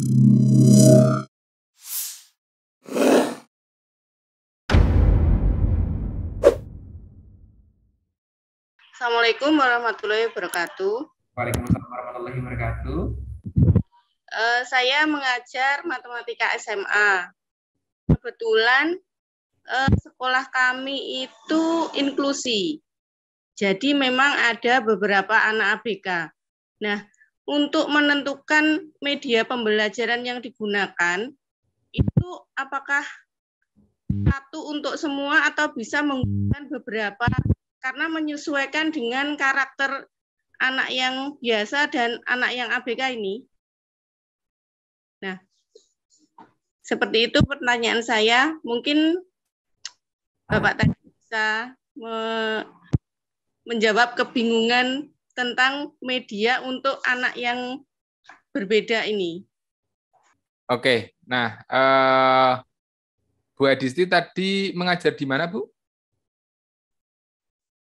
Assalamualaikum warahmatullahi wabarakatuh. Waalaikumsalam warahmatullahi wabarakatuh. Saya mengajar matematika SMA. Kebetulan sekolah kami itu inklusi. Jadi memang ada beberapa anak ABK. Nah, untuk menentukan media pembelajaran yang digunakan, itu apakah satu untuk semua atau bisa menggunakan beberapa karena menyesuaikan dengan karakter anak yang biasa dan anak yang ABK ini. Nah, seperti itu pertanyaan saya. Mungkin Bapak tadi bisa menjawab kebingungan tentang media untuk anak yang berbeda ini. Oke, nah Bu Adisti tadi mengajar di mana, Bu?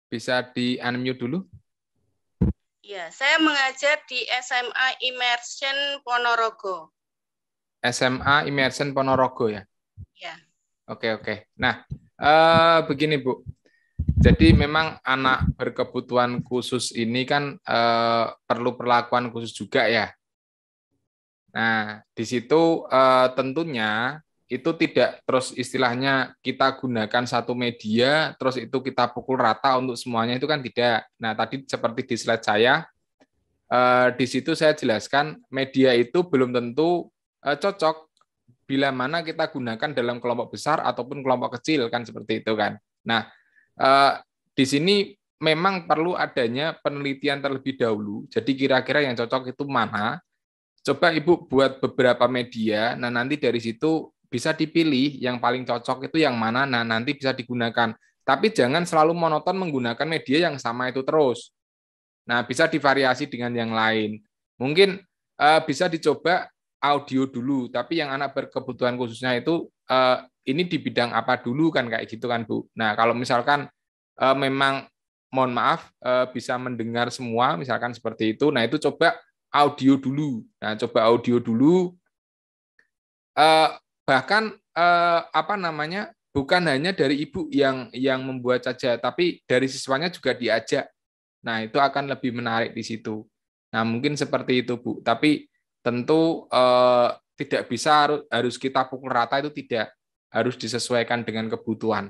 Bisa di-unmute dulu? Ya, saya mengajar di SMA Immersion Ponorogo. SMA Immersion Ponorogo ya? Ya. Oke. Nah, begini Bu. Jadi memang anak berkebutuhan khusus ini kan perlu perlakuan khusus juga ya. Nah, di situ tentunya itu tidak terus istilahnya kita gunakan satu media, terus itu kita pukul rata untuk semuanya, itu kan tidak. Nah, tadi seperti di slide saya, di situ saya jelaskan media itu belum tentu cocok bila mana kita gunakan dalam kelompok besar ataupun kelompok kecil, kan seperti itu kan. Nah, di sini memang perlu adanya penelitian terlebih dahulu, jadi kira-kira yang cocok itu mana. Coba Ibu buat beberapa media, nah nanti dari situ bisa dipilih yang paling cocok itu yang mana, nah nanti bisa digunakan. Tapi jangan selalu monoton menggunakan media yang sama itu terus. Nah, bisa divariasi dengan yang lain. Mungkin bisa dicoba audio dulu, tapi yang anak berkebutuhan khususnya itu ini di bidang apa dulu kan kayak gitu kan Bu. Nah, kalau misalkan memang mohon maaf bisa mendengar semua, misalkan seperti itu, nah itu coba audio dulu. Nah, coba audio dulu. Bahkan apa namanya? Bukan hanya dari ibu yang membuat saja, tapi dari siswanya juga diajak. Nah, itu akan lebih menarik di situ. Nah, mungkin seperti itu, Bu. Tapi tentu tidak bisa harus kita pukul rata, itu tidak, harus disesuaikan dengan kebutuhan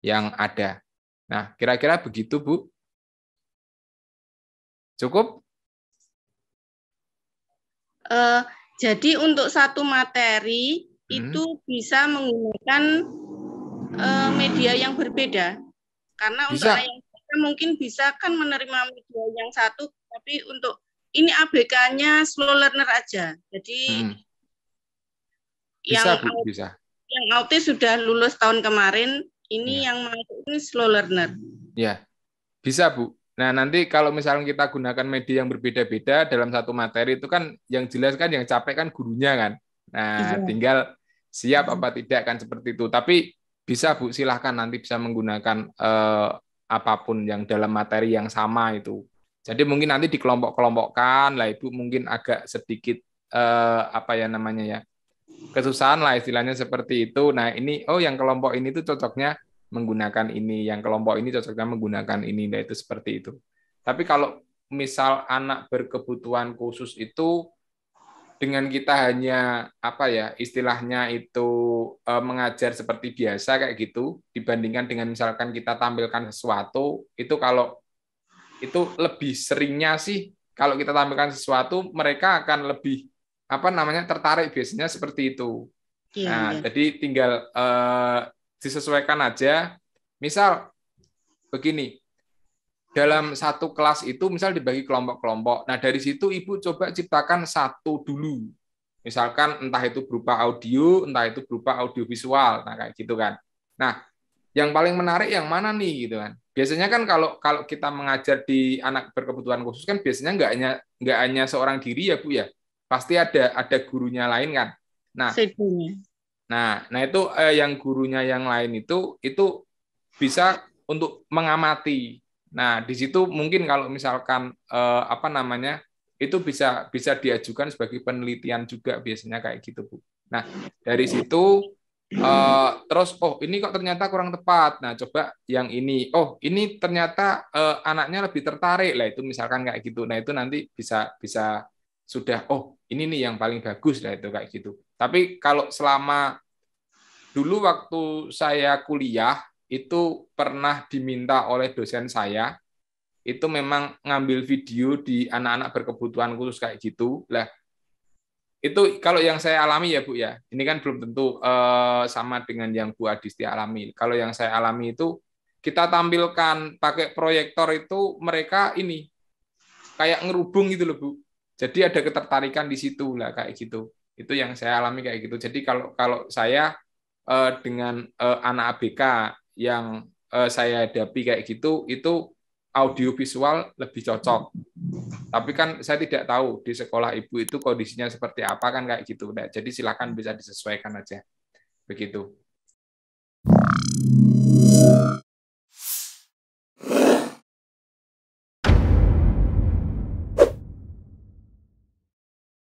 yang ada. Nah, kira-kira begitu, Bu. Cukup? Jadi untuk satu materi itu bisa menggunakan media yang berbeda. Karena untuk Bisa. anak yang berbeda mungkin bisa kan menerima media yang satu, tapi untuk ini ABK-nya slow learner aja. Jadi Bisa, Bu, bisa. Yang autis sudah lulus tahun kemarin, ini yang masuk ini slow learner. Ya, bisa Bu. Nah, nanti kalau misalnya kita gunakan media yang berbeda-beda dalam satu materi itu kan yang jelas kan yang capek kan gurunya kan. Nah, tinggal siap apa tidak kan seperti itu. Tapi bisa Bu, silahkan nanti bisa menggunakan apapun yang dalam materi yang sama itu. Jadi mungkin nanti dikelompok-kelompokkan lah Ibu mungkin agak sedikit apa ya namanya ya, kesusahan lah istilahnya seperti itu. Nah, ini yang kelompok ini tuh cocoknya menggunakan ini, yang kelompok ini cocoknya menggunakan ini, nah itu seperti itu. Tapi kalau misal anak berkebutuhan khusus itu dengan kita hanya apa ya istilahnya itu mengajar seperti biasa kayak gitu dibandingkan dengan misalkan kita tampilkan sesuatu itu, kalau itu lebih seringnya sih kalau kita tampilkan sesuatu mereka akan lebih apa namanya tertarik, biasanya seperti itu. Nah, jadi tinggal disesuaikan aja. Misal begini, dalam satu kelas itu misal dibagi kelompok-kelompok. Nah, dari situ Ibu coba ciptakan satu dulu. Misalkan entah itu berupa audio, entah itu berupa audiovisual. Nah, kayak gitu kan. Nah, yang paling menarik yang mana nih gitu kan. Biasanya kan kalau kalau kita mengajar di anak berkebutuhan khusus kan biasanya nggak hanya seorang diri ya Bu ya. Pasti ada gurunya lain kan. Nah itu yang gurunya yang lain itu bisa untuk mengamati. Nah, di situ mungkin kalau misalkan apa namanya itu bisa diajukan sebagai penelitian juga biasanya kayak gitu, Bu. Nah, dari situ terus ini kok ternyata kurang tepat. Nah, coba yang ini. Ini ternyata anaknya lebih tertarik lah, itu misalkan kayak gitu. Nah, itu nanti bisa sudah ini nih yang paling bagus lah, itu kayak gitu. Tapi kalau selama dulu waktu saya kuliah itu pernah diminta oleh dosen saya itu memang ngambil video di anak-anak berkebutuhan khusus kayak gitu. Lah, itu kalau yang saya alami ya Bu ya, ini kan belum tentu sama dengan yang Bu Adisti alami. Kalau yang saya alami itu kita tampilkan pakai proyektor itu mereka ini kayak ngerubung gitu loh Bu. Jadi ada ketertarikan di situ lah kayak gitu. Itu yang saya alami kayak gitu. Jadi kalau saya dengan anak ABK yang saya hadapi kayak gitu, itu audiovisual lebih cocok. Tapi kan saya tidak tahu di sekolah Ibu itu kondisinya seperti apa kan kayak gitu. Nah, jadi silakan bisa disesuaikan aja. Begitu.